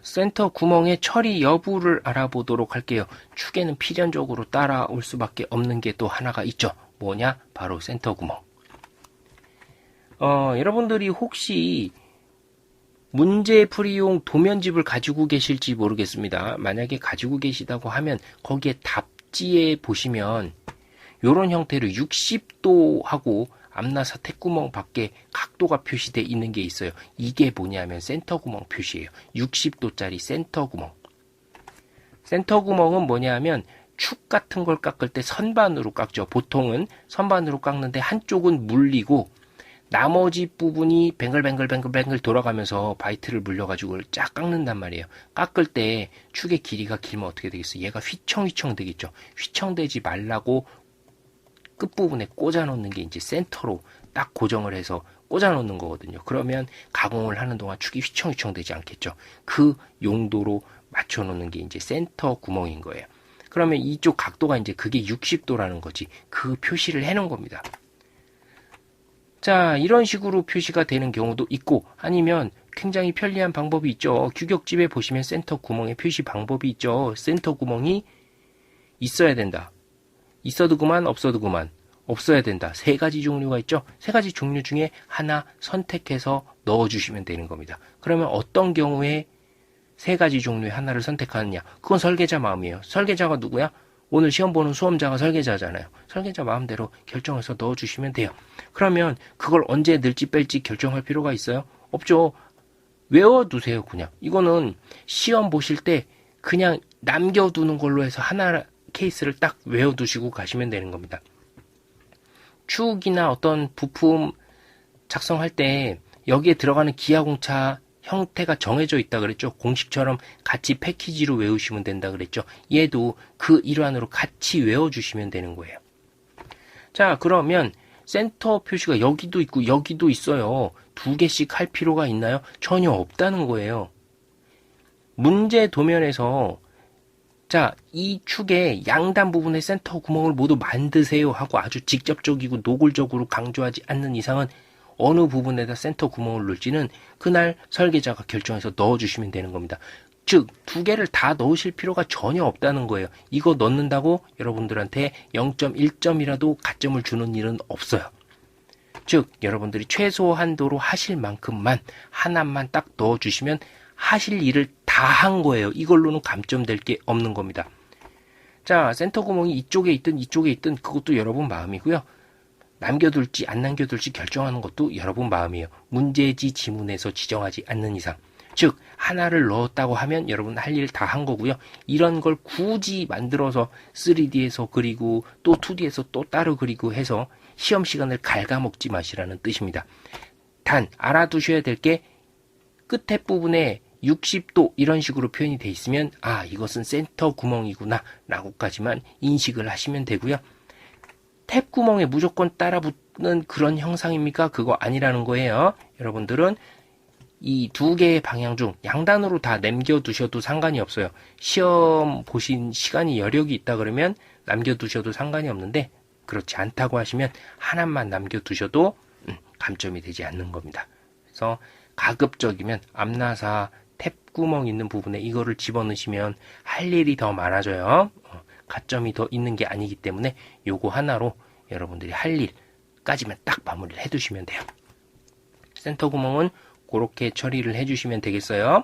센터 구멍의 처리 여부를 알아보도록 할게요. 축에는 필연적으로 따라올 수밖에 없는 게 또 하나가 있죠. 뭐냐? 바로 센터 구멍. 여러분들이 혹시 문제풀이용 도면집을 가지고 계실지 모르겠습니다. 만약에 가지고 계시다고 하면 거기에 답지에 보시면 이런 형태로 60도하고 앞나사 탭구멍 밖에 각도가 표시되어 있는 게 있어요. 이게 뭐냐면 센터 구멍 표시예요. 60도짜리 센터 구멍. 센터 구멍은 뭐냐면 축 같은 걸 깎을 때 선반으로 깎죠. 보통은 선반으로 깎는데 한쪽은 물리고 나머지 부분이 뱅글뱅글 돌아가면서 바이트를 물려가지고 쫙 깎는단 말이에요. 깎을 때 축의 길이가 길면 어떻게 되겠어요? 얘가 휘청휘청 되겠죠. 휘청되지 말라고 끝부분에 꽂아 놓는 게 이제 센터로 딱 고정을 해서 꽂아 놓는 거거든요. 그러면 가공을 하는 동안 축이 휘청휘청 되지 않겠죠. 그 용도로 맞춰 놓는 게 이제 센터 구멍인 거예요. 그러면 이쪽 각도가 이제 그게 60도라는 거지. 그 표시를 해 놓은 겁니다. 자, 이런 식으로 표시가 되는 경우도 있고, 아니면 굉장히 편리한 방법이 있죠. 규격집에 보시면 센터 구멍의 표시 방법이 있죠. 센터 구멍이 있어야 된다. 있어도 그만, 없어도 그만. 없어야 된다. 세 가지 종류가 있죠. 세 가지 종류 중에 하나 선택해서 넣어주시면 되는 겁니다. 그러면 어떤 경우에 세 가지 종류의 하나를 선택하느냐? 그건 설계자 마음이에요. 설계자가 누구야? 오늘 시험 보는 수험자가 설계자잖아요. 설계자 마음대로 결정해서 넣어주시면 돼요. 그러면 그걸 언제 넣을지 뺄지 결정할 필요가 있어요? 없죠. 외워두세요, 그냥. 이거는 시험 보실 때 그냥 남겨두는 걸로 해서 하나 케이스를 딱 외워두시고 가시면 되는 겁니다. 축이나 어떤 부품 작성할 때 여기에 들어가는 기하공차 형태가 정해져 있다 그랬죠. 공식처럼 같이 패키지로 외우시면 된다 그랬죠. 얘도 그 일환으로 같이 외워주시면 되는 거예요. 자, 그러면 센터 표시가 여기도 있고 여기도 있어요. 두 개씩 할 필요가 있나요? 전혀 없다는 거예요. 문제 도면에서 자, 이 축의 양단 부분의 센터 구멍을 모두 만드세요 하고 아주 직접적이고 노골적으로 강조하지 않는 이상은 어느 부분에다 센터 구멍을 넣을지는 그날 설계자가 결정해서 넣어주시면 되는 겁니다. 즉, 두 개를 다 넣으실 필요가 전혀 없다는 거예요. 이거 넣는다고 여러분들한테 0.1점이라도 가점을 주는 일은 없어요. 즉, 여러분들이 최소 한도로 하실 만큼만 하나만 딱 넣어주시면 하실 일을 다 한 거예요. 이걸로는 감점될 게 없는 겁니다. 자, 센터 구멍이 이쪽에 있든 이쪽에 있든 그것도 여러분 마음이고요. 남겨둘지 안 남겨둘지 결정하는 것도 여러분 마음이에요. 문제지 지문에서 지정하지 않는 이상. 즉, 하나를 넣었다고 하면 여러분 할 일 다 한 거고요. 이런 걸 굳이 만들어서 3D에서 그리고 또 2D에서 또 따로 그리고 해서 시험 시간을 갉아먹지 마시라는 뜻입니다. 단, 알아두셔야 될 게 끝에 부분에 60도 이런 식으로 표현이 돼 있으면 아, 이것은 센터 구멍이구나 라고까지만 인식을 하시면 되고요. 탭 구멍에 무조건 따라붙는 그런 형상입니까? 그거 아니라는 거예요. 여러분들은 이 두 개의 방향 중 양단으로 다 남겨두셔도 상관이 없어요. 시험 보신 시간이 여력이 있다 그러면 남겨두셔도 상관이 없는데 그렇지 않다고 하시면 하나만 남겨두셔도 감점이 되지 않는 겁니다. 그래서 가급적이면 앞나사 탭 구멍 있는 부분에 이거를 집어넣으시면 할 일이 더 많아져요. 가점이 더 있는 게 아니기 때문에 요거 하나로 여러분들이 할 일까지만 딱 마무리를 해두시면 돼요. 센터 구멍은 그렇게 처리를 해주시면 되겠어요.